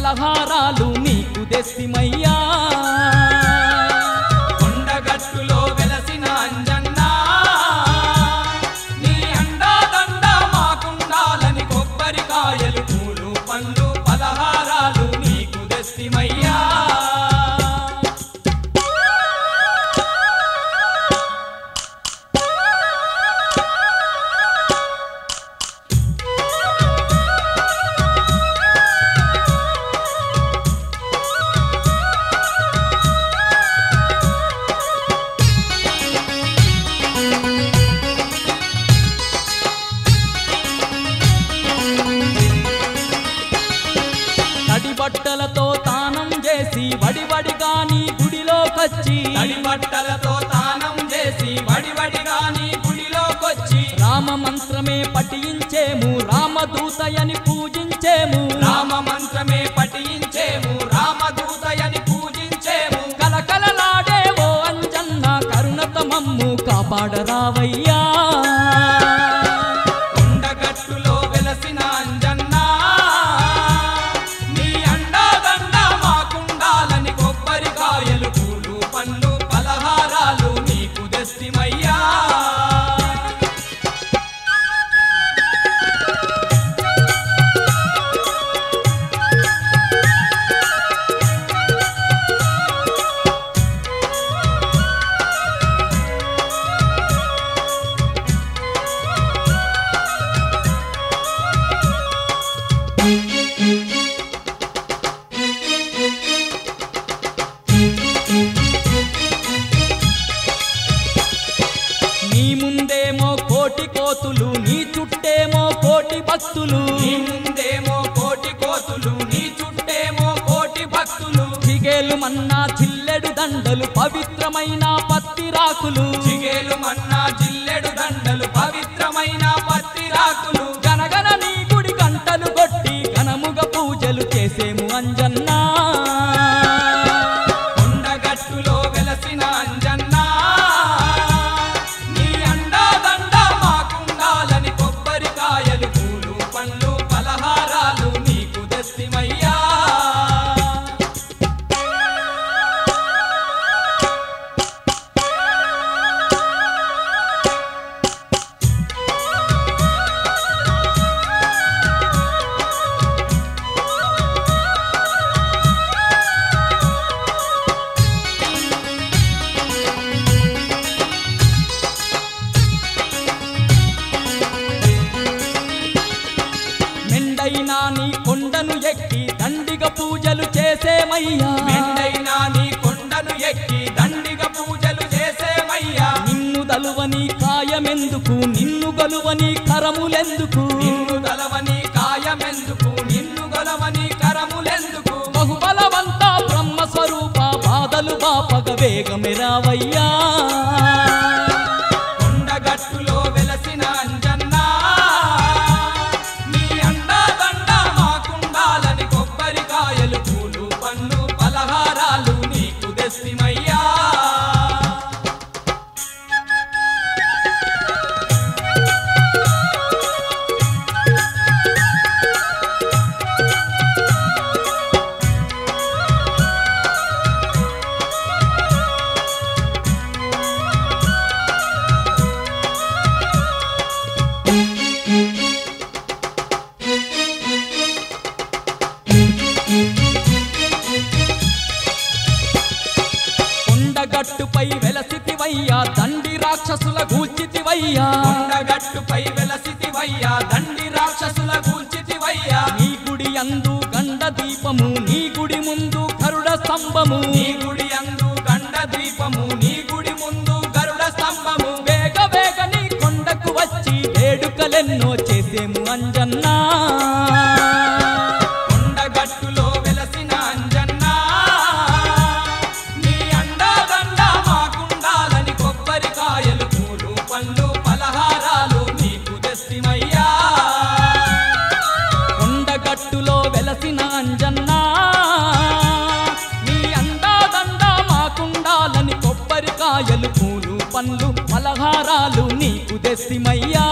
పలహారాలు నీకు తెస్తిమయ్యా కొండగట్టులో వెలసిన అంజన్న నీ అండాదండ మాకుండాలని కొబ్బరికాయలు పూలు పండ్లు పలహారాలు నీకు తెస్తిమయ్యా బట్టలతో తానం చేసి వడివడిగా నీ గుడిలోకొచ్చి బట్టలతో తానం చేసి వడివడిగా నీ గుడిలోకొచ్చి రామ మంత్రమే పఠించేము రామదూతయని పూజించేము రామ మంత్రమే పఠించేము రామదూతయని పూజించేము కలకలలాడేవో అంజన్న కరుణత మమ్ము కాపాడరావయ్యా కొండగట్టులో వెలసిన అంజన్న నీ అండాదండ మాకుండాలని కొబ్బరికాయలు పూలు పండ్లు పలహారాలు నీకు తెస్తిమయ్యా నీ ముందేమో కోటి కోతులు నీ చుట్టేమో కోటి భక్తులు నీ ముందేమో కోటి కోతులు నీ చుట్టేమో కోటి భక్తులు చిగేలు మన్నా చిల్లెడు దండలు పవిత్రమైన పత్తిరాకులు చిగేలు మన్నా జిల్లెడు దండలు పవిత్రమైన పత్తిరాకులు గనగన నీ గుడి గంటలు కొట్టి ఘనముగా పూజలు చేసేము అంజన్నా కొండగట్టులో వెలసిన అంజన్న నీ అండాదండ మాకుండాలని కొబ్బరికాయలు పూలు పండ్లు పలహారాలు నీకు తెస్తిమయ్యా మెండైనా నీ కొండను ఎక్కి దండిగా పూజలు చేసేమయ్యా మెండైనా నీ కొండను ఎక్కి దండిగా పూజలు చేసేమయ్యా నిన్ను దలువని కాయమెందుకు నిన్ను గలువని కరములెందుకు నిన్ను గలవని కాయమెందుకు నిన్ను గలవని కరములెందుకు బహుబలవంత బ్రహ్మ స్వరూప బాధలు బాపగ వేగమెరావయ్యా కొండగట్టులో వెలసిన అంజన్న నీ అండాదండ మాకుండాలని కొబ్బరికాయలు పూలు పండ్లు పలహారాలు నీకు తెస్తిమయ్యా కొండగట్టుపై వెలసితివయ్యా దండి రాక్షసుల గూల్చితివయ్యా కొండగట్టుపై వెలసితివయ్యా దండి రాక్షసుల గూల్చితివయ్యా నీ గుడి అందు గండ దీపము నీ గుడి ముందు గరుడ స్తంభము నీ గుడి అందు గండ దీపము నీ గుడి ముందు గరుడ స్తంభము వేగ వేగ నీ కొండకు వచ్చి వేడుకలెన్నో చేసేము అంజన్నా కొండగట్టులో వెలసిన అంజన్న నీ అండాదండ మాకుండాలని కొబ్బరికాయలు పూలు పండ్లు పలహారాలు నీకు తెస్తిమయ్యా కొండగట్టులో వెలసిన అంజన్నా నీ అండాదండ మాకుండాలని కొబ్బరికాయలు పూలు పండ్లు పలహారాలు నీకు తెస్తిమయ్యా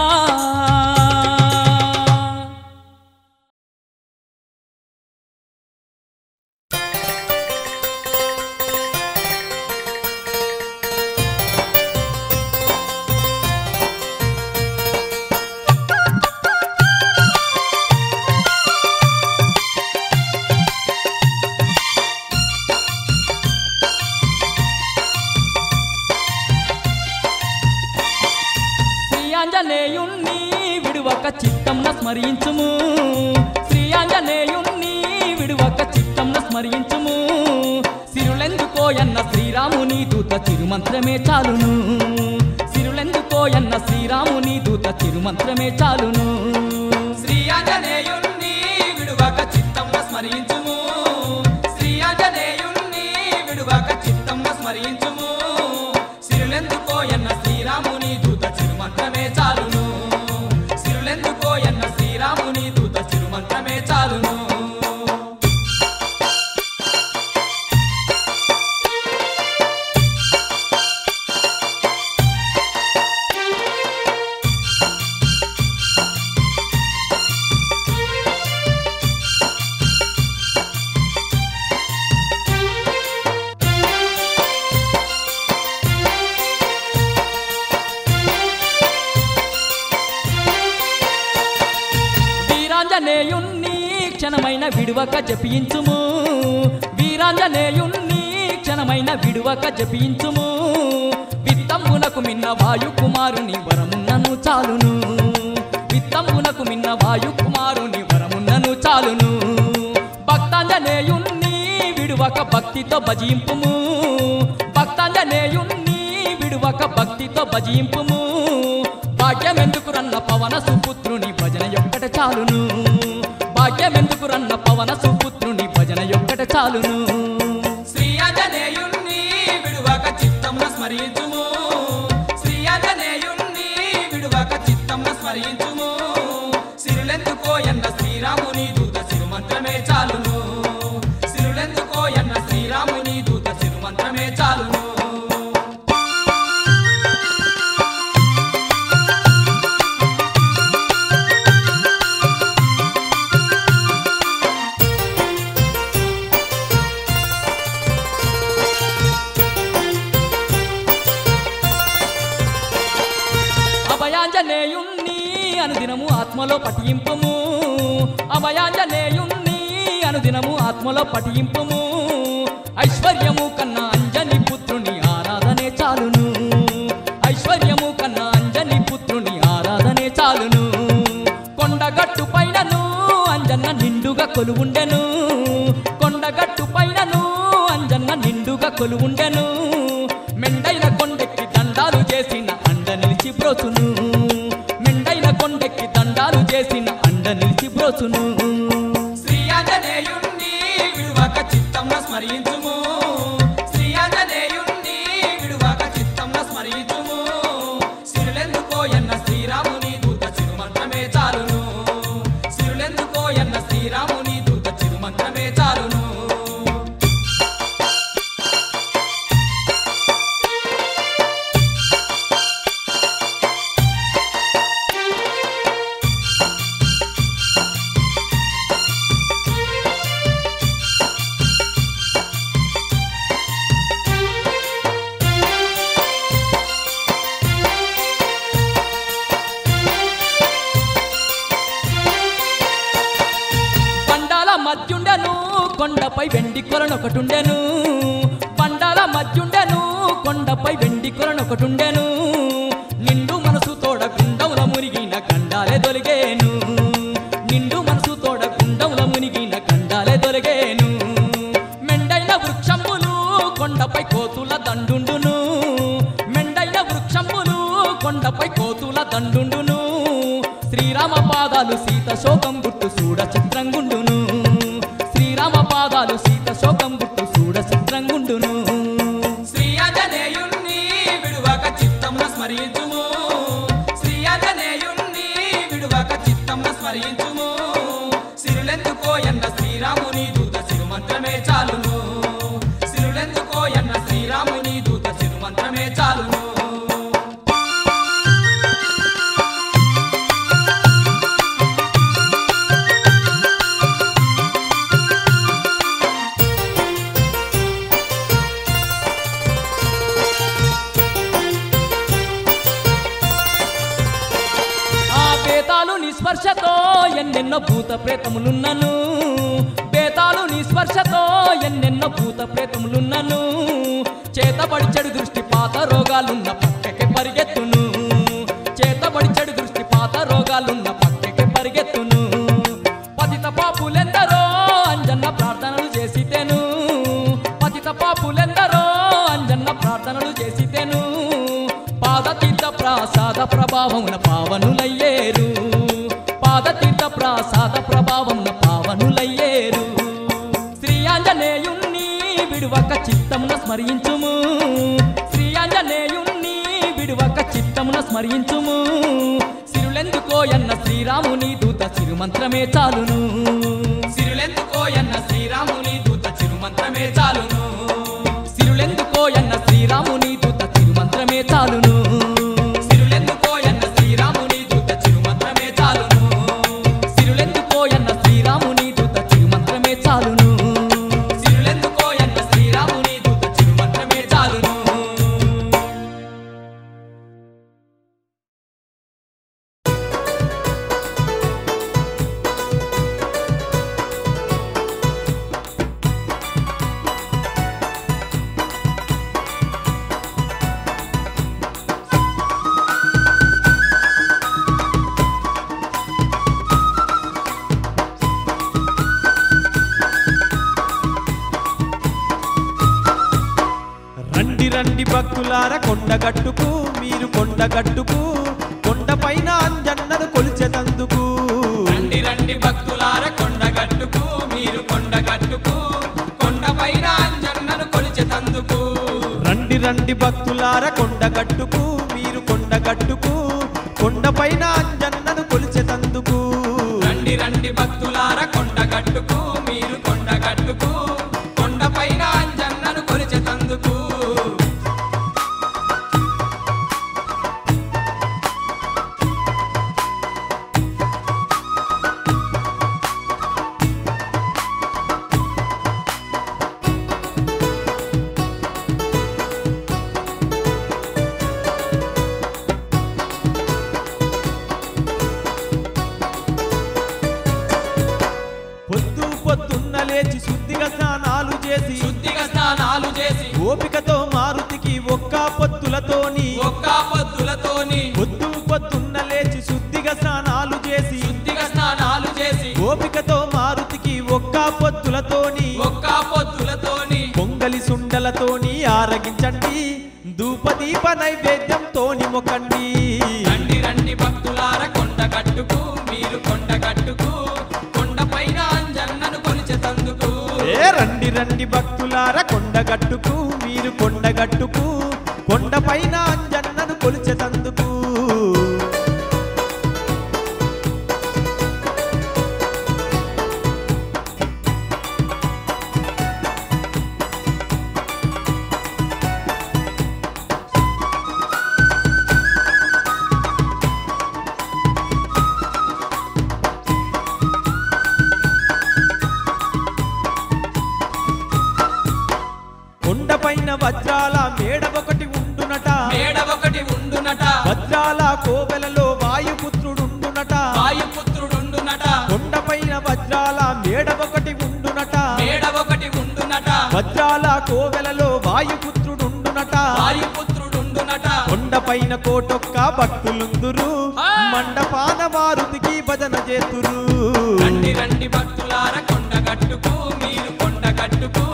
విడువక చిత్తంన స్మరించుము శ్రీ ఆంజనేయుణ్ణి విడువక చిత్తంన స్మరించుము సిరులెందుకోయన్న శ్రీరాముని దూత చిరుమంత్రమే చాలును సిరులెందుకోయన్న శ్రీరాముని దూత చిరుమంత్రమే చాలును శ్రీ ఆంజనేయుణ్ణి విడువక చిత్తంన స్మరించుము శ్రీ ఆంజనేయుణ్ణి విడువక చిత్తంన స్మరించుము సిరులెందుకోయన్న శ్రీరాముని దూత చిరుమంత్రమే చాలును సిరులెందుకోయన్న శ్రీరాముని దూత చిరుమంత్రమే చాలును వీరాంజనేయుణ్ణి క్షణమైన విడువక జపించుము వీరాంజనేయుణ్ణి క్షణమైన విడువక జపించుము విత్తమ్మునకు మిన్న వాయుకుమారుని వరమున్నను చాలును విత్తమ్మునకు మిన్న వాయుకుమారుని వరమున్నను చాలును భక్తాంజనేయుణ్ణి విడువక భక్తితో భజింపుము భక్తాంజనేయుణ్ణి విడువక భక్తితో భజింపుము భాగ్యమెందుకు రన్న పవన సుపుత్రుని భజన యొక్కట చాలును భాగ్యమెందుకు రన్న పవన సుపుత్రుని భజన యొక్కట చాలును శ్రీ ఆంజనేయుణ్ణి విడువక చిత్తంన స్మరించుము శ్రీ ఆంజనేయుణ్ణి విడువక చిత్తంన స్మరించుము సిరులెందుకోయన్న శ్రీరాముని దూత చిరుమంత్రమే చాలును సిరులెందుకోయన్న శ్రీరాముని దూత చిరుమంత్రమే చాలును అభయాంజనేయుణ్ణి అనుదినము ఆత్మలో పఠింపుము అభయాంజనేయుణ్ణి అనుదినము ఆత్మలో పఠింపుము ఐశ్వర్యము కన్నా అంజని పుత్రుని ఆరాధనే చాలును ఐశ్వర్యము కన్నా అంజని పుత్రుని ఆరాధనే చాలును కొండగట్టు పైనను అంజన్న నిండుగా కొలువుండెను కొండగట్టు పైనను అంజన్న నిండుగా కొలువుండెను మెండైన కొండెక్కి దండాలు చేసిన అండ నిలిచి బ్రోచును మెండైన కొండెక్కి దండాలు చేసిన అండ నిలిచి బ్రోచును శ్రీ ఆంజనేయుణ్ణి విడువక చిత్తంన స్మరించుము శ్రీ ఆంజనేయుణ్ణి విడువక చిత్తంన స్మరించుము సిరులెందుకోయన్న శ్రీరాముని దూత చిరుమంత్రమే చాలును సిరులెందుకోయన్న శ్రీరాముని దూత చిరుమంత్రమే చాలును మధ్యుండెను కొండపై వెండి కొలనొకటుండెను బండాల మధ్యుండెను కొండపై వెండి కొలనొకటుండెను నిండు మనసు తోడ గుండముల మునిగిన గండాలే దొలిగేను నిండు మనసు తోడ గుండముల మునిగిన గండాలే దొలిగేను మెండైన వృక్షములు కొండపై కోతుల దండుండును మెండైన వృక్షములు కొండపై కోతుల దండుండును శ్రీరామ పాదాలు సీత శోకం గుర్తు చూడ చిత్రంగుండును శ్రీరామ పాదాలు సీత శోకం గుర్తు చూడ చిత్రంగుండును శ్రీ ఆంజనేయుణ్ణి విడువక చిత్తంన స్మరించుము శ్రీ ఆంజనేయుణ్ణి విడువక చిత్తంన స్మరించుము సిరులెందుకోయన్న శ్రీరాముని దూత చిరుమంత్రమే చాలును సిరులెందుకోయన్న శ్రీరాముని దూత చిరుమంత్రమే చాలును స్పర్శతో ఎన్నెన్నో భూత ప్రేతములున్నను బేతాలు నీ స్పర్శతో ఎన్నెన్నో భూత ప్రేతములున్నను చేతబడి చెడు దృష్టి పాత రోగాలున్న పక్కకి పరిగెత్తును చేతబడి చెడు దృష్టి పాత రోగాలున్న పక్క పాపులెందరో అంజన్న ప్రార్థనలు చేసితేను పాదతీర్థ ప్రసాద ప్రభావమున పావనులయ్యేరు పాదతీర్థ ప్రసాద ప్రభావమున పావనులయ్యేరు శ్రీ ఆంజనేయుణ్ణి విడువక చిత్తమున స్మరించుము శ్రీ ఆంజనేయుణ్ణి విడువక చిత్తమున స్మరించుము సిరులెందుకోయన్న శ్రీరాముని దూత చిరుమంత్రమే చాలును సిరులెందుకోయన్న శ్రీరాముని దూత చిరుమంత్రమే చాలును సిరులెందుకోయన్న శ్రీరాముని దూత చిరుమంత్రమే చాలును సిరులెందుకోయన్న శ్రీరాముని దూత చిరుమంత్రమే చాలును సిరులెందుకోయన్న శ్రీరాముని దూత చిరుమంత్రమే చాలును సిరులెందుకోయన్న శ్రీరాముని దూత చిరుమంత్రమే చాలును రండి రండి భక్తులార కొండగట్టుకు మీరు కొండగట్టుకు కొండపైన అంజన్నను కొలిచెతందుకు రండి రండి భక్తులార కొండగట్టుకు మీరు కొండగట్టుకు కొండపైన అంజన్నను కొలిచెతందుకు రండి రండి భక్తులార కొండగట్టుకు మీరు కొండగట్టుకు కొండపైన అంజన్నను కొలిచెతందుకు రండి రండి భక్తులార కొండగట్టుకు మీరు కొండగట్టుకు కొండపైన అంజన్నను కొలిచెతందుకు పొద్దు పొద్దున్న లేచి శుద్ధిగా స్నానాలు చేసి శుద్ధిగా స్నానాలు చేసి ఓపికతో మారుతికి ఒక్క పొత్తులతోని ఒక్క పొద్దులతోని పొద్దు పొద్దున్న లేచి శుద్ధిగా స్నానాలు చేసి శుద్ధిగా స్నానాలు చేసి ఓపికతో మారుతికి ఒక్క పొత్తులతోని ఒక్క పొద్దులతోని పొంగలి సుండలతోని ఆరగించండి ధూపదీప నైవేద్యంతోని మొకండి రండి రండి భక్తులార కొండగట్టుకు మీరు కొండగట్టుకు కొండపైన అంజన్నను కొలిచెతందుకు ఏ రండి రండి భక్తులార కొండగట్టుకు మీరు కొండగట్టుకు కొండపైన అంజన్నను కొలిచెతందుకు కొండపైన వజ్రాల మేడ ఒకటి ఉండునట మేడ ఒకటి ఉండునట వజ్రాల కోవెలలో వాయుపుత్రుడుండునట వాయుపుత్రుడుండునట కొండపైన వజ్రాల మేడ ఒకటి ఉండునట మేడ ఒకటి ఉండునట వజ్రాల కోవెలలో వాయుపుత్రుడుండునట వాయుపుత్రుడుండునట కొండపైన కోటొక్క భక్తులుందురు మండపాన మారుతికి భజన చేతురు రండి రండి భక్తులార కొండగట్టుకు మీరు కొండగట్టుకు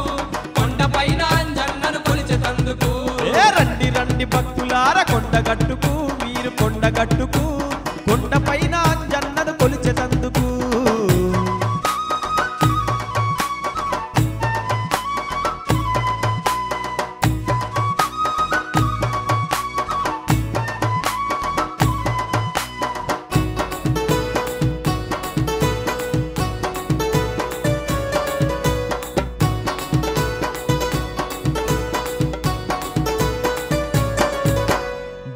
కొండపైన అంజన్నను కొలిచెతందుకు ఏ రండి రండి భక్తులార కొండగట్టుకు మీరు కొండగట్టుకు కొండపైన అంజన్నను కొలిచెతందుకు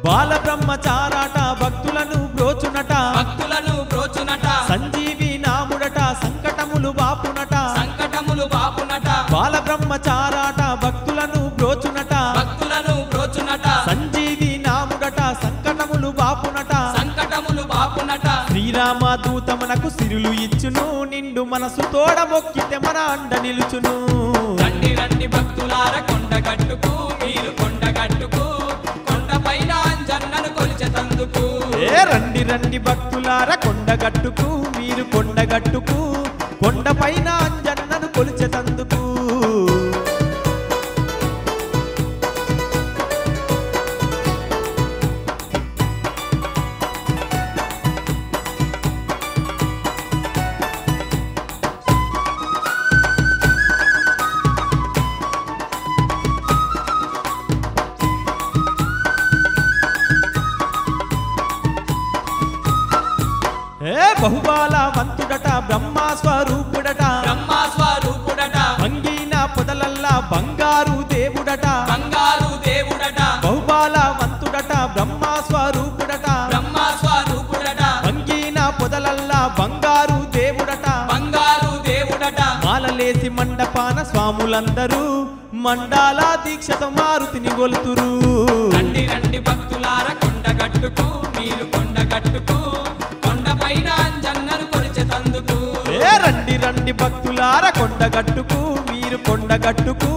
బాలబ్రహ్మచారాట భక్తులను బ్రోచునట భక్తులను బ్రోచునట సంజీవి నాముడట సంకటములు బాపునట సంకటములు బాపునట బాలబ్రహ్మచారాట భక్తులను బ్రోచునట భక్తులను బ్రోచునట సంజీవి నాముడట సంకటములు బాపునట సంకటములు బాపునట శ్రీరామ దూత మనకు సిరులు ఇచ్చును నిండు మనసు తోడ మొక్కితే మన అండ నిలుచును రండి రండి భక్తులార కొండగట్టుకు మీరు కొండగట్టుకు కొండపైన అంజన్నను కొలిచెతందుకు ఏ రండి రండి భక్తులార కొండగట్టుకు మీరు కొండగట్టుకు కొండపైన అంజన్నను కొలిచెతందుకు బహుబాలవంతుడట బ్రహ్మ స్వరూపుడట బ్రహ్మ స్వరూపుడట అంగీన పొదలల్లా బంగారు దేవుడట బంగారు దేవుడట బహుబాలవంతుడట బ్రహ్మ స్వరూపుడట బ్రహ్మ స్వరూపుడట అంగీన పొదలల్లా బంగారు దేవుడట బంగారు దేవుడట మాలలేసి మండపాన స్వాములందరూ మండాల దీక్షతో మారుతిని గొలుతురు రండి రండి భక్తులార కొండగట్టుకు మీరు కొండగట్టుకు కొండపైన అంజన్నను కొలిచెతందుకు రండి రండి భక్తులార కొండగట్టుకు మీరు కొండగట్టుకు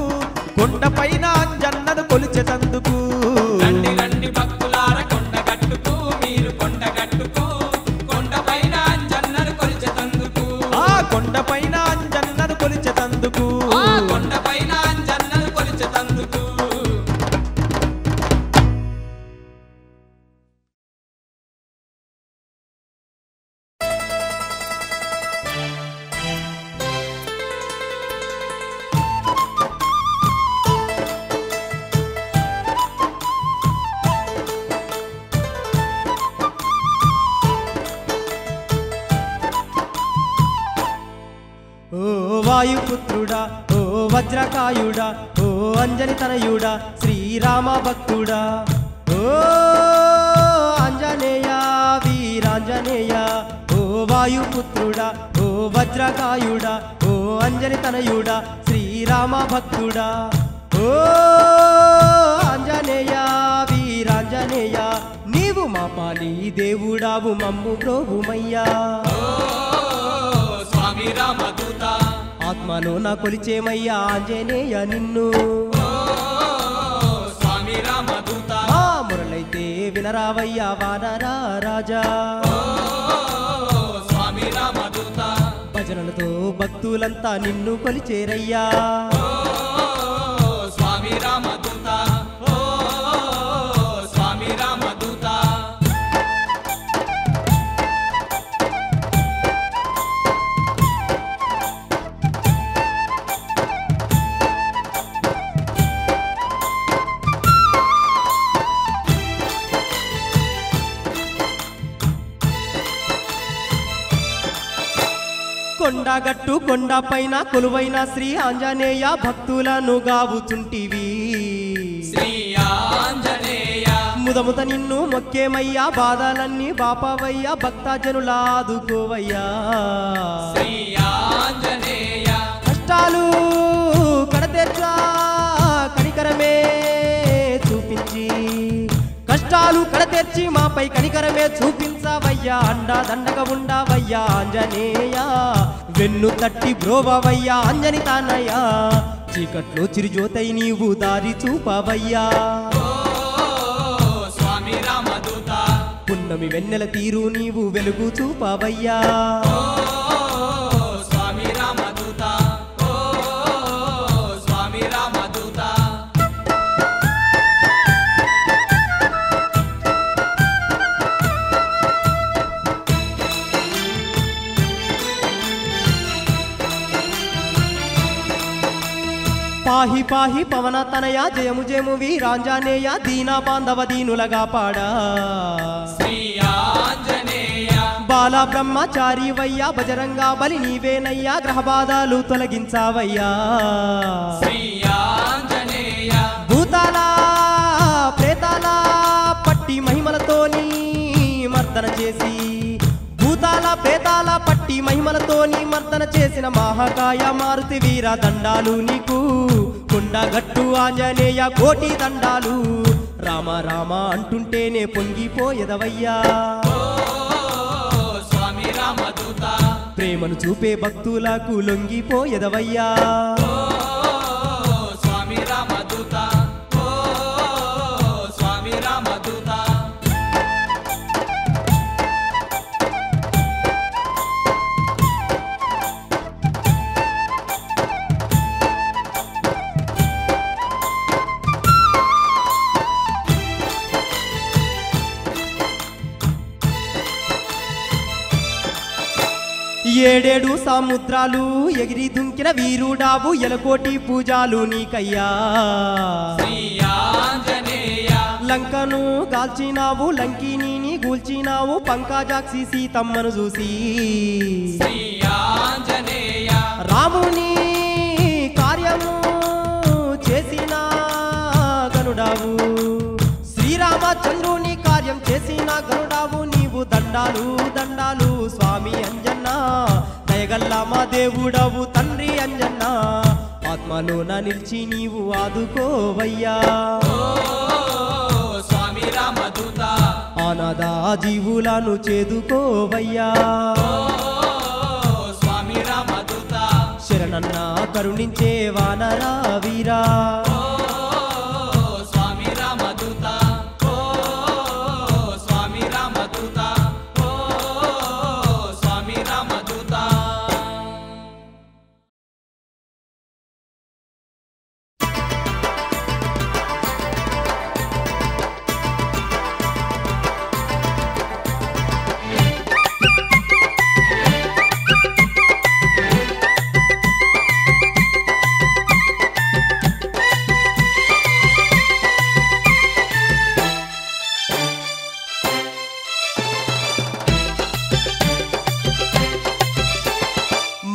కొండపైన అంజన్నను కొలిచెతందుకు రండి రండి భక్తులార కొండగట్టుకు మీరు కొండగట్టుకు కొండపైన అంజన్నను కొలిచెతందుకు ఆ కొండపైన అంజన్నను కొలిచెతందుకు కొండపైన అంజన్నను కొలిచెతందుకు ఓ వాయుపుత్రుడా ఓ వజ్రకాయుడా ఓ అంజని తనయుడా శ్రీరామ భక్తుడా ఓ ఆంజనేయ వీరాంజనేయ ఓ వాయుపుత్రుడా ఓ వజ్రకాయుడా ఓ అంజని తనయుడా శ్రీరామ భక్తుడా ఓ ఆంజనేయ వీరాంజనేయ నీవు మా పాలి దేవుడావు మమ్ము బ్రోవుమయ్యా స్వామి రామదూత ఆత్మలో నా కొలిచేమయ్యా ఆంజనేయ నిన్ను స్వామి రామదూత ఆ మురళైతే వినరావయ్యా వానరా రాజా స్వామి రామదూత భజనలతో భక్తులంతా నిన్ను కొలిచేరయ్యా స్వామి రామదూత స్వామి రామదూత కొండగట్టు కొండపైన కొలువైన శ్రీ ఆంజనేయ భక్తులను గావుచుంటివి శ్రీ ఆంజనేయ ముదముత నిన్ను మొక్కేమయ్యా బాధలన్నీ బాపవయ్యా భక్తజనులాదుకోవయ్యా శ్రీ ఆంజనేయ కష్టాలు కడతెర్చా కనికరమే చూపించి కష్టాలు కడతెర్చి మాపై కనికరమే చూపించవయ్యా అండా దండగా ఉండవయ్యా ఆంజనేయ వెన్ను తట్టి బ్రోవవయ్యా అంజని తానయ్యా చీకట్లో చిరుజ్యోతై నీవు దారి చూపవయ్యా స్వామి రామదూత పున్నమి వెన్నెల తీరు నీవు వెలుగు చూపవయ్యా స్వామి రామదూత స్వామి రామదూత పాహి పాహి పవన తనయ జయము జయము వీరాంజనేయ దీనా బాంధవ దీనులగా పాడా శ్రీ ఆంజనేయ బాల బ్రహ్మచారి వయ్యా బజరంగా బలి నీవేనయ్యా గ్రహ బాధలు తొలగించావయ్యా శ్రీ ఆంజనేయ భూతాల ప్రేతాల పట్టి మహిమలతోని మర్దన చేసి భూతాల ప్రేతాల పట్టి మహిమలతోని మర్దన చేసిన మహాకాయ మారుతి వీర దండాలు నీకు కొండగట్టు ఆంజనేయ కోటి దండాలు రామ రామ అంటుంటేనే పొంగిపోయేదవయ్యా స్వామి రామదూత ప్రేమను చూపే భక్తులకు లొంగిపోయేదవయ్యా స్వామి రామదూత స్వామి రామదూత ఏడేడు సముద్రాలు ఎగిరి దుంకిన వీరుడావు ఎలకోటి పూజాలు నీకయ్యా శ్రీ ఆంజనేయ లంక లంకను గాల్చినావు లంకిని గూల్చినావు పంకజాక్షి సీతమ్మను చూసి శ్రీ ఆంజనేయ రాముని కార్యము చేసిన గనుడావు శ్రీరామచంద్రుని కార్యం చేసిన గరుడావు నీవు దండాలు దండాలు స్వామి అంజన్న దయగల్ల మా దేవుడవు తండ్రి అంజన్న ఆత్మలోన నిలిచి నీవు ఆదుకోవయ్యా స్వామి రామదూత అనాథ జీవులను చేదుకోవయ్యా స్వామి రామదూత శరణన్న కరుణించే వానరా వీరా స్వామి రామదూత స్వామి రామదూత స్వామి రామదూత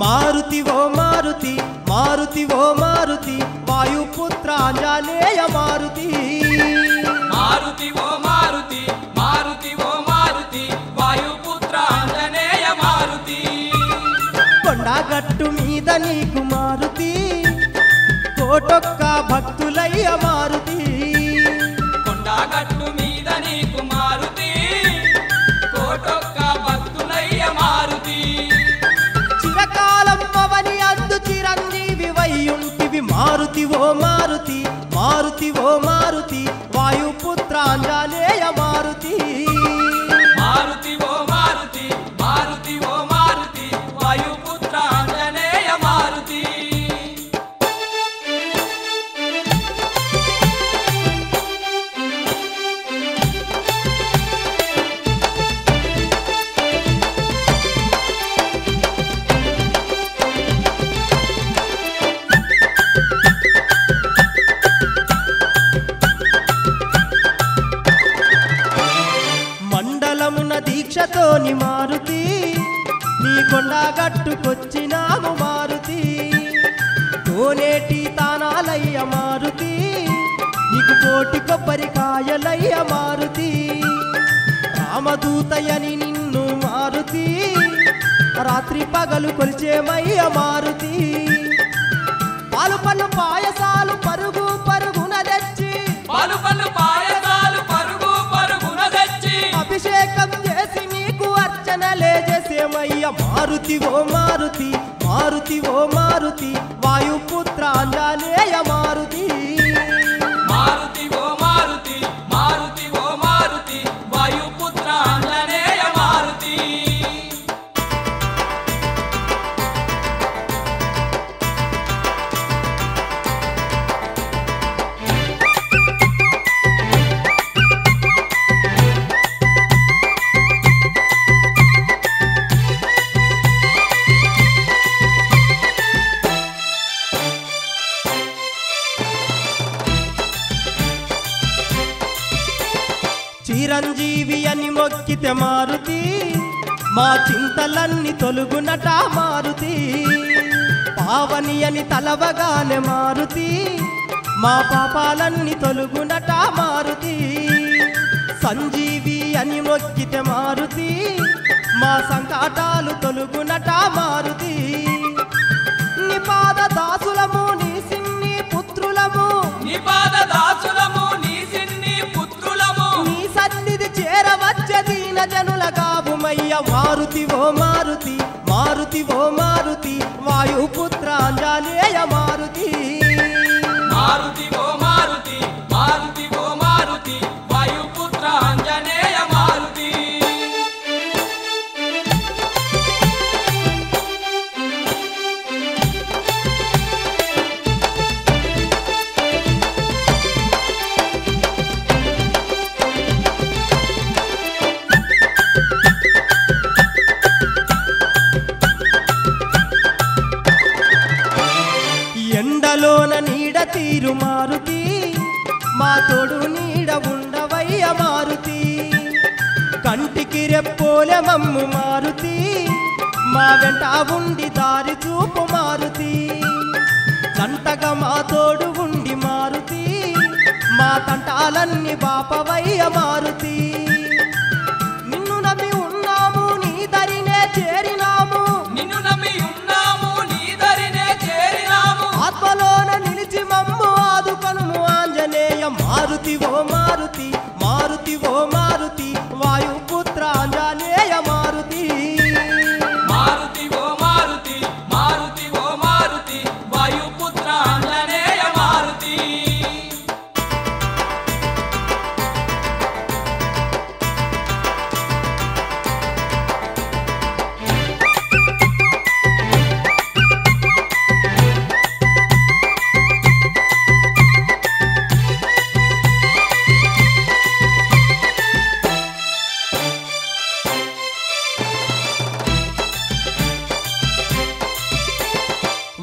మారుతి ఓ మారుతి మారుతి ఓ మారుతి వాయుపుత్ర ఆంజనేయ మారుతి మారుతి ఓ మారుతి మారుతి ఓ మారుతి వాయుపుత్ర ఆంజనేయ మారుతి కొండగట్టు మీద నీకు మారుతి కోటొక్క భక్తులయ్య మారుతి కొండగట్టు మీద నీకు మారుతి కోటొక్క భక్తులయ్య మారుతి చిరకాలం పవని అందు చిరంజీవి వయ్యుంటివి మారుతి ఓ మారుతి మారుతి ఓ మారుతి వాయుపుత్ర ఆంజనేయ మారుతి మారుతి ఓ మారుతి మారుతి ఓ మారుతి వాయుపుత్ర ఆంజనేయ మారుతి మండలమున దీక్షతోని మారుతి నీ కొండగట్టుకొచ్చినాము మారుతి కోనేటి తానాలయ్య మారుతి నీకు కోటి కొబ్బరికాయలయ్య మారుతి రామదూతయని నిన్ను మారుతి రాత్రి పగలు కొలిచేమయ్య మారుతి పాలు పళ్ళు పాయసాలు పరుగు పరుగున తెచ్చి పలు పలు పాయసాలు పరుగు పరుగున తెచ్చి అభిషేకం చేసి నీకు అర్చనలే చేసేమయ్య మారుతి ఓ మారుతి మారుతి ఓ మారుతి వాయుపుత్ర ఆంజనేయ మారుతి మారుతి ఓ మారుతి మారుతి ఓ మారుతి వాయుపుత్ర ఆంజనేయ మారుతి చిరంజీవి అని మొక్కితే మారుతి మా చింతలన్నీ తొలుగునట మారుతి పావని అని తలవగానే మారుతి మా పాపాలన్నీ తొలుగునట మారుతి సంజీవి అని మొక్కితే మారుతి మా సంకటాలు తొలుగునట మారుతి నీ పాద దాసులము నీ సిన్ని పుత్రులము నిపాద దాసులము నీ సిన్ని పుత్రులము నీ సన్నిధి చేరవచ్చే దీన జనుల గాబుమయ్య మారుతి ఓ మారుతి మారుతి ఓ మారుతి వాయుపుత్ర ఆంజనేయ మారుతి మారుతి ఓ మారుతి మారుతి ఓ మారుతి వాయుపుత్ర ఆంజనేయ మారుతి ఎండలోన నీడ తీరు మారుతి మా తోడు నీడ ఉండవయ్య కంటికి రెప్పోలే మమ్ము మారుతి మా వెంట ఉండి దారి చూపు మారుతి జంటగా మా తోడు ఉండి మారుతి మా తంటాలన్నీ బాపవయ్య మారుతి నిన్ను నమ్మి ఉన్నాము నీ దరినే చేరినాము నిన్ను నమ్మి ఉన్నాము నీ దరినే చేరినాము ఆత్మలోన నిలిచి మమ్ము ఆదుకొనుము ఆంజనేయ మారుతి ఓ మారుతి మారుతి ఓ మారుతి వాయుపుత్ర ఆంజనేయ మారుతి మారుతి ఓ మారుతి మారుతి ఓ మారుతి వాయుపుత్ర ఆంజనేయ మారుతి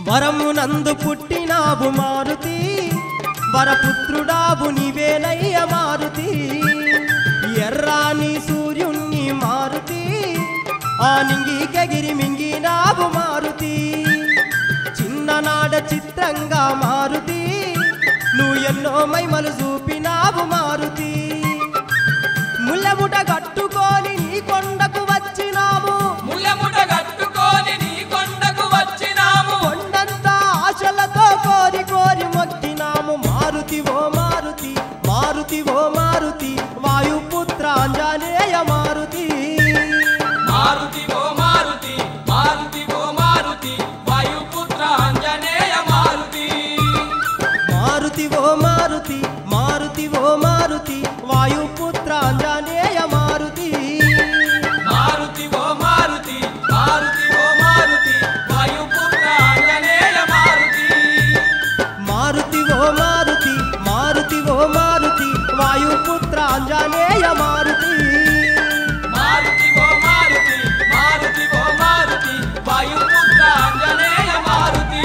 వరమునందు పుట్టినావు మారుతి వరపుత్రుడావు నీవేనయ్య మారుతి ఎర్రాని సూర్యుణ్ణి మారుతి ఆ నింగికెగిరి మింగినావు మారుతి చిన్ననాడ చిత్రంగా మారుతి నువ్వు ఎన్నో మైమలు చూపినావు మారుతి ముల్లముట కట్టుకొని నీ కొండకు వచ్చినాము ముల్లముట కట్టుకొని నీ కొండకు వచ్చినాము కొండంతా ఆశలతో కోరి కోరి మొక్కినాము మారుతి ఓ మారుతి మారుతి ఓ మారుతి వాయుపుత్ర ఆంజనేయ మారుతి మారుతి ఓ మారుతి మారుతి ఓ మారుతి వాయుపుత్ర ఆంజనేయ మారుతి మారుతి ఓ మారుతి మారుతి ఓ మారుతి వాయుపుత్ర ఆంజనేయ మారుతి మారుతి ఓ మారుతి మారుతి ఓ మారుతి వాయుపుత్ర ఆంజనేయ మారుతి మారుతి ఓ మారుతి మారుతి ఓ మారుతి వాయుపుత్ర ఆంజనేయ మారుతి మారుతి ఓ మారుతి మారుతి ఓ మారుతి వాయుపుత్ర ఆంజనేయ మారుతి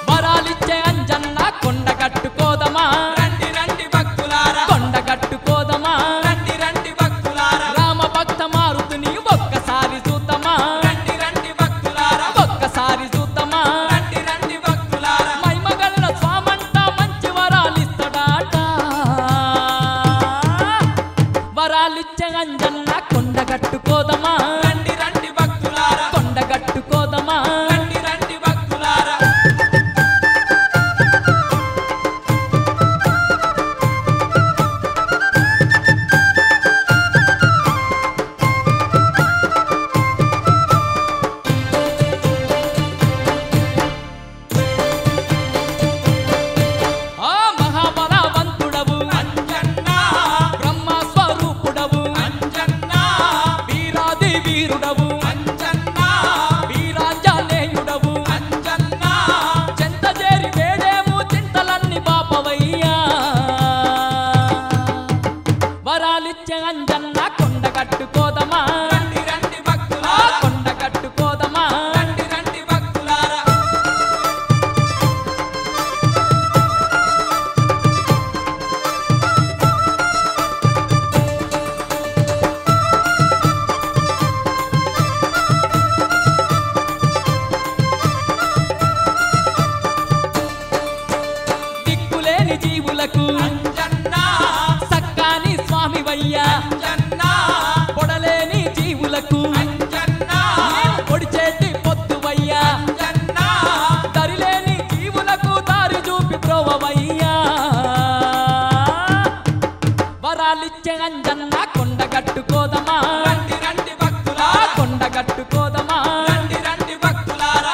వరాలిచ్చే అంజన్న కొండ కట్టుకోదమా రండి రండి భక్తులారా కొండ కట్టుకోదమా రండి రండి భక్తులారా రామ భక్త మారుతుని ఒక్కసారి చూద్దామా రండి రండి భక్తులారా ఒక్కసారి చూద్దామా రండి రండి భక్తులారా మైమగల్ల స్వామంట మంచి వరాలిస్తాడాట వరాలిచ్చే అంజన్న కొండ కట్టుకోదమా రండి రండి భక్తులారా కొండ కట్టుకోదమా రండి రండి భక్తులారా ఆ మహాబలవంతుడవు అంజన్నా బ్రహ్మ స్వరూపుడవు అంజన్నా వీరాది వీరుడవు అంజన్నా వీరాంజనేయుడవు అంజన్నా చెంత చేరి వేడేము చింతలన్నీ బాపవయ్యా వరాలిచ్చే అంజన్న కొండ కట్టుకోదమా రండి రండి ఆ భక్తులారా కొండ కట్టుకోదమా రండి రండి భక్తులారా దిక్కులేని జీవులకు అంజన్నా సక్కాని స్వామివయ్యా అంజన్నా పొడలేని జీవులకు అంజన్నా పొడిచేటి పొద్దువయ్యా అంజన్నా దరిలేని జీవులకు దారి చూపి ప్రోవవయ్యా వరాలిచ్చే అంజన్న కొండ కట్టుకోదమా రండి రండి ఆ భక్తులారా కొండ కట్టుకోదమా రండి రండి భక్తులారా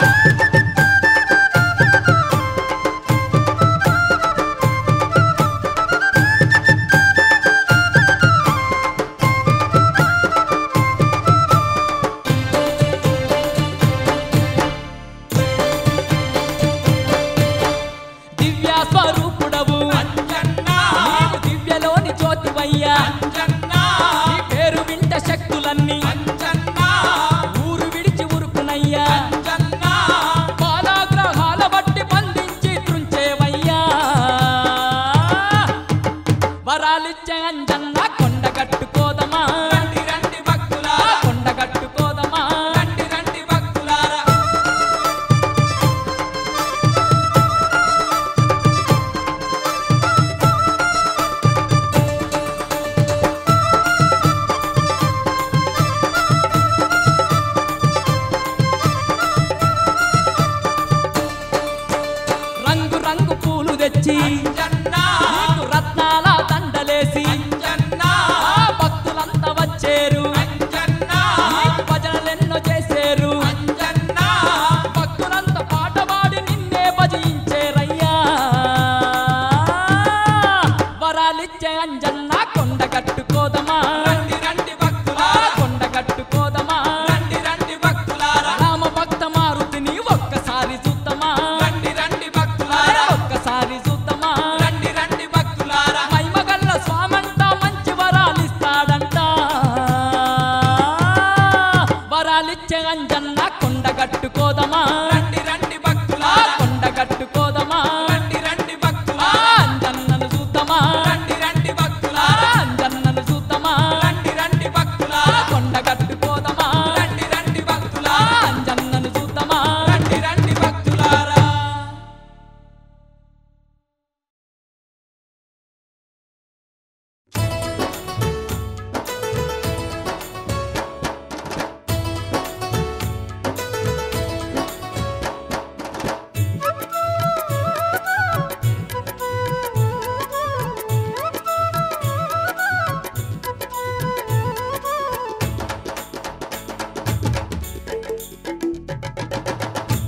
వరాలిచ్చే అంజన్న కొండ కట్టుకోదమా రండి రండి భక్తులారా కొండ కట్టుకోదమా రండి రండి భక్తులారా అంజన్నను చూద్దామా రండి రండి భక్తులారా అంజన్నను చూద్దామా రండి రండి భక్తులారా కొండ కట్టుకోదమా రండి రండి భక్తులారా అంజన్నను చూద్దామా రండి రండి భక్తులారా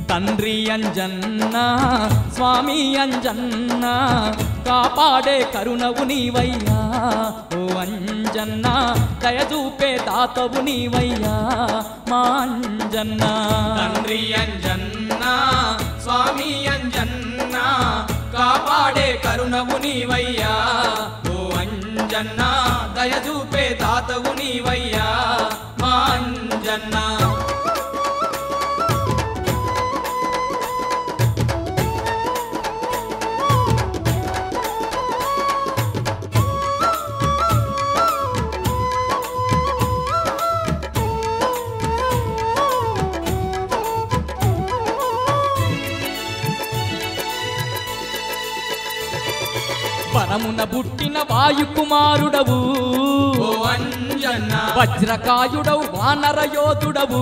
తండ్రి అంజన్న స్వామి అంజన్న కాపాడే కరుణవు నీవయ్యా ఓ అంజన్న దయచూపే దాతవు నీవయ్యా మా అంజన్న తండ్రి అంజన్న స్వామి అంజన్న కాపాడే కరుణవు నీవయ్యా ఓ అంజన్న దయచూపే తాతవు నీవయ్యా మా అంజన్న వరమున పుట్టిన వాయుకుమారుడవు ఓ అంజన్న వజ్రకాయుడవు వానర యోధుడవు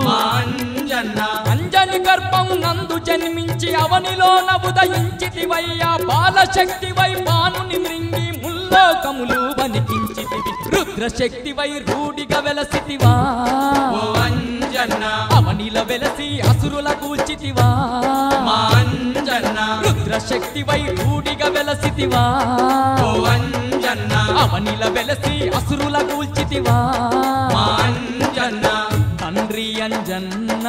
మా అంజన్న అంజని గర్భం నందు జన్మించి అవనిలోన ఉదయించితివయ్యా బాలశక్తివై బానుని మృంగి ముల్లోకములు వణికించితివి రుద్రశక్తివై రూఢిగా వెలసితివా ఓ అంజన్న అవనిల వెలసి అసురుల కూల్చితివా మా అంజన్న రుద్రశక్తివై రూఢిగా వెలసితివా ఓ అంజన్న అవనిల వెలసి అసురుల కూల్చితివా మా అంజన్న తండ్రి అంజన్న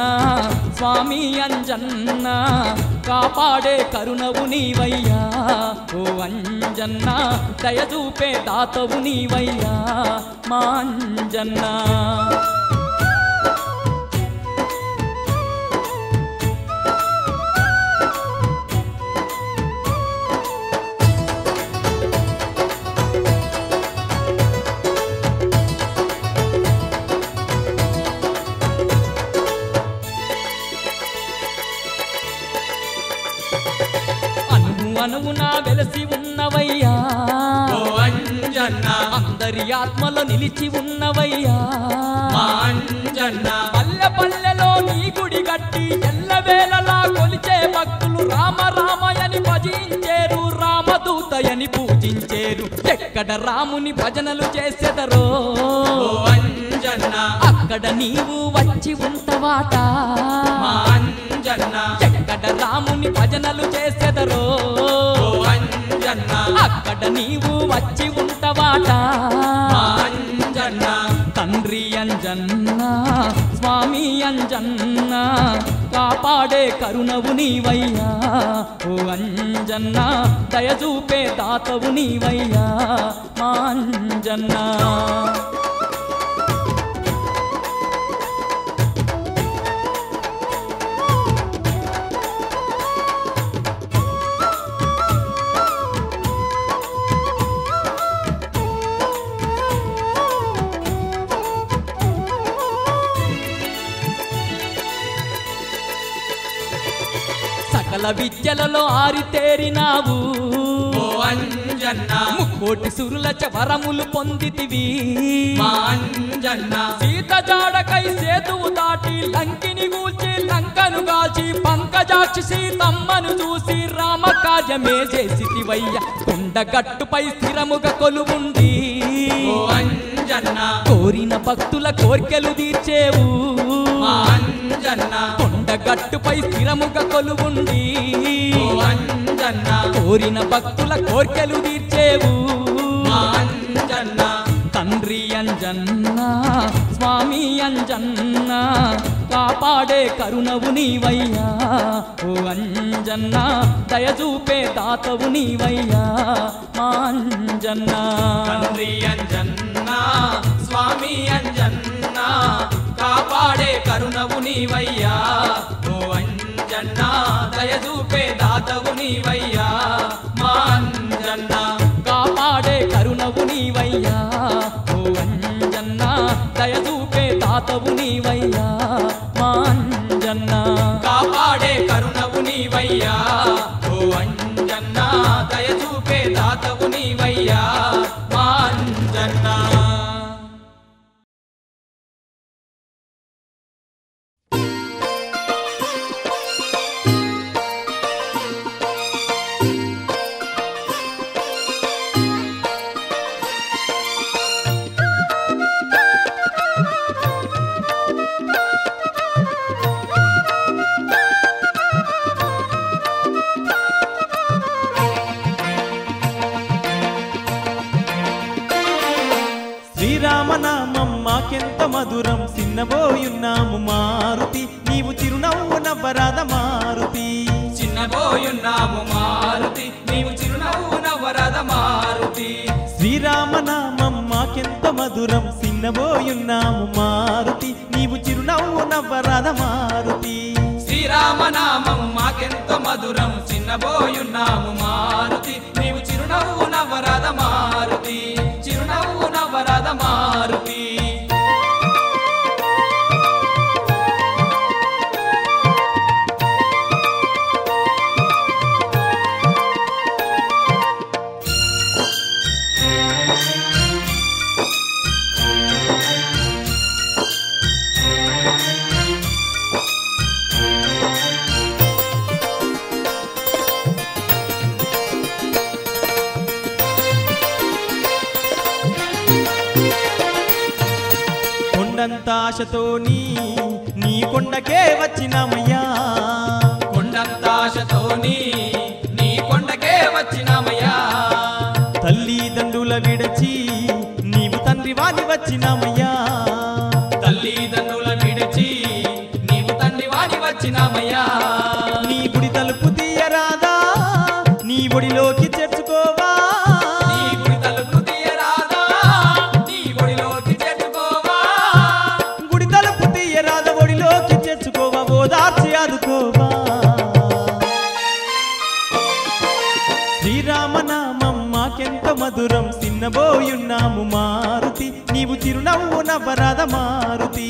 స్వామి అంజన్న కాపాడే కరుణవు నీవయ్యా ఓ అంజన్న దయచూపే దాతవు నీవయ్యా మా అంజన్న అనువున వెలసి ఉన్నవయ్యా ఓ అంజన్న అందరి ఆత్మలో నిలిచి ఉన్నవయ్యా మా అంజన్న పల్లె పల్లెలో నీ గుడి గట్టి ఎల్లవేళలా కొలిచే భక్తులు రామ రామయని భజించేరు రామదూతయని పూజించేరు ఎక్కడ రాముని భజనలు చేసెదరో ఓ అంజన్న అక్కడ నీవు వచ్చి ఉంటవాట మా అంజన్న ఎక్కడ రాముని భజనలు చేసెదరో ఓ అంజన్న అక్కడ నీవు వచ్చి ఉంటవాట మా అంజన్న తండ్రి అంజన్న స్వామి అంజన్న కాపాడే కరుణవు నీవయ్యా ఓ అంజన్న దయచూపే దాతవు నీవయ్యా మా అంజన్న సకల విద్యలలో ఆరితేరినావు ఓ అంజన్న ముక్కోటి సురుల వరములు పొందితివి మా అంజన్న సీత జాడకై సేతువు దాటి లంకిని గూల్చి లంకను కాల్చి పంకజాక్షి సీతమ్మను చూసి రామకార్యమే చేసితివయ్య కొండగట్టుపై స్థిరముగా కొలువుండి ఓ అంజన్న కోరిన భక్తుల కోర్కెలు తీర్చేవు మా అంజన్న కొండగట్టుపై స్థిరముగా కొలువుండి ఓ అంజన్న కోరిన భక్తుల కోర్కెలు తీర్చేవు మా అంజన్న తండ్రి అంజన్న స్వామి అంజన్న కాపాడే కరుణవు నీవయ్యా ఓ అంజన్న దయచూపే దాతవు నీవయ్యా మా అంజన్న తండ్రి అంజన్న స్వామి అంజన్న కాపాడే కరుణవు నీవయ్యా ఓ అంజన్న దయచూపే దాతవు నీవయ్యా మా అంజన్న కాపాడే కరుణవు నీవయ్యా ఓ అంజన్న దయచూపే తాతవు నీవయ్యా మా అంజన్న కాపాడే కరుణవు నీవయ్యా ఓ అంజన్న దయచూపే దాతవు నీవయ్యా మా అంజన్న శ్రీరామనామం మాకెంత మధురం చిన్నబోయున్నాము మారుతి నీవు చిరునవ్వు నవ్వరాద మారుతి చిన్నబోయున్నాము మారుతి నీవు చిరునవ్వు నవ్వరాద మారుతి శ్రీరామనామం మాకెంత మధురం చిన్నబోయున్నాము మారుతి నీవు చిరునవ్వు నవ్వరాద మారుతి శ్రీరామనామం మాకెంతో మధురం చిన్నబోయున్నాము మారుతి నీవు చిరునవ్వు నవ్వరాద మారుతి చిరునవ్వు నవ్వరాద మారుతి కొండంత ఆశతోని నీ కొండకే వచ్చినామయ్యా కొండంత ఆశతోని నీ కొండకే వచ్చినామయ్యా తల్లిదండ్రుల విడచి నీవు తండ్రి వాని వచ్చినామయ్యా తల్లిదండ్రుల విడిచి నీవు తండ్రి వాడి వచ్చినామయ్యా నీ గుడి తలుపు తీయరాదా నీ ఒడిలోకి చేర్చుకోవా నీ గుడి తలుపు తీయరాదా నీ ఒడిలోకి చేర్చుకోవా గుడి తలుపు తీయరాదా ఒడిలోకి చేర్చుకోవా ఓదార్చి ఆదుకోవా శ్రీరామనామం మాకెంత మధురం చిన్నబోయున్నాము మారుతి నీవు చిరునవ్వు నవ్వరాద మారుతి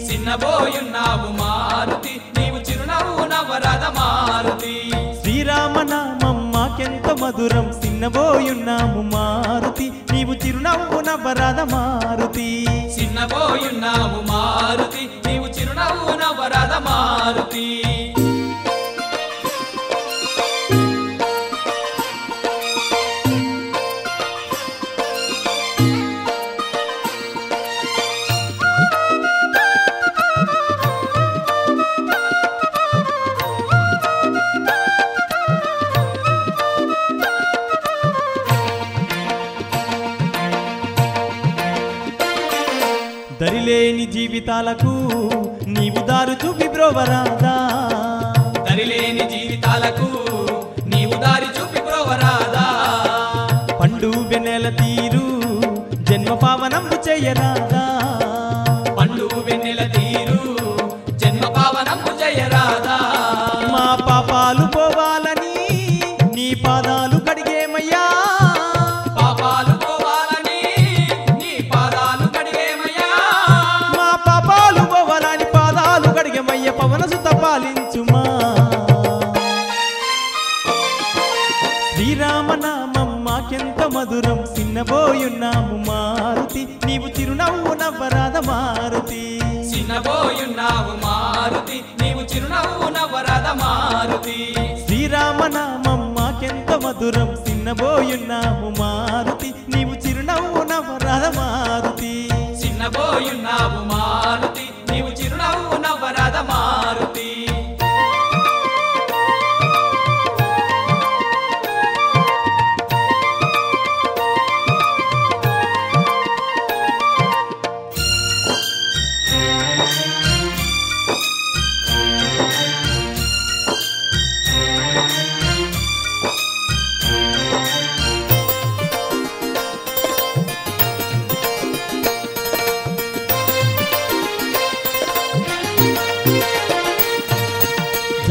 చిన్నబోయున్నావు మారుతి నీవు చిరునవ్వు నవ్వరాద మారుతి శ్రీరామనామం మాకెంత మధురం చిన్నబోయున్నాము మారుతి నీవు చిరునవ్వు నవ్వరాద మారుతి చిన్నబోయున్నావు మారుతి నీవు చిరునవ్వు నవ్వరాద మారుతి దరిలేని జీవితాలకు నీవు దారు చూపి బ్రోవరాదా దరిలేని జీవితాలకు నీవు దారి చూపి ప్రోవరాదా పండు వెన్నెల తీరు జన్మ పావనంబు చేయరాదా పండు వెన్నెల తీరు జన్మ పావనము జయరాదా మా పాపాలు పోవాలని నీ పాదాలు కడిగేమయ్యా పాపాలు పోవాలని నీ పాదాలు కడిగేమయ్యా మా పాపాలు పోవాలని పాదాలు కడిగేమయ్య పవనసుత పాలించుమా శ్రీరామనామం మాకెంత మధురం చిన్నబోయున్నాము మారుతి నీవు చిరునవ్వు నవ్వరాద మారుతి చిన్నబోయున్నావు మారుతి నీవు చిరునవ్వు నవ్వరాద మారుతి శ్రీరామనామం మాకెంత మధురం చిన్నబోయున్నాము మారుతి నీవు చిరునవ్వు నవ్వరాద మారుతి చిన్నబోయున్నావు మారుతి నీవు చిరునవ్వు నవ్వరాద మారుతి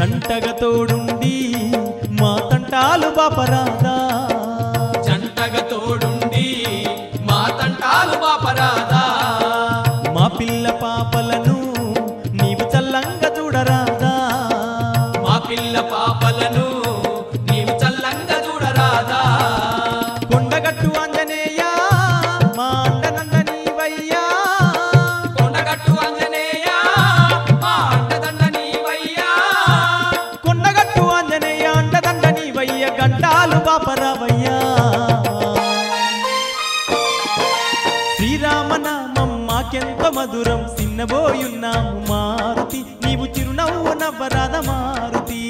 జంటగా తోడుండి మా తంటాలు బాపరాదా జంటగా తోడుండి మా తంటాలు బాపరాదా మా పిల్ల పాపలను నీవు చల్లంగా చూడరాదా మా పిల్ల పాపలను నీవు చల్లంగా చూడరాదా కొండగట్టు ఆంజనేయ మా అండనంద నీవయ్యా కొండగట్టు ఆంజనేయ మా అండదండ నీవయ్యా కొండగట్టు ఆంజనేయ అండదండ నీవయ్య గంటాలు బాపరావయ్యా శ్రీరామనామం మాకెంత మధురం సిన్నబోయున్నాము మారుతి నీవు చిరునవ్వు నవ్వరాద మారుతి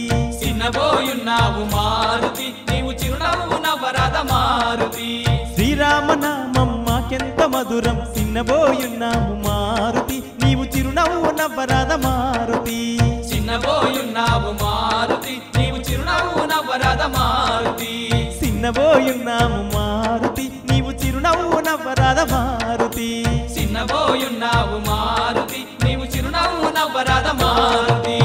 చిన్నబోయున్నావు మారుతి నీవు చిరునవ్వు నవ్వరాద మారుతి శ్రీరామనామం మాకెంత మధురం సిన్నబోయున్నాము మారుతి నీవు చిరునవ్వు నవ్వరాద మారుతి చిన్నబోయున్నావు మారుతి నీవు చిరునవ్వు నవ్వరాద మారుతి సిన్నబోయున్నాము మారుతి నీవు చిరునవ్వు నవ్వరాద మారుతి చిన్నబోయున్నావు మారుతి నీవు చిరునవ్వు నవ్వరాద మారుతి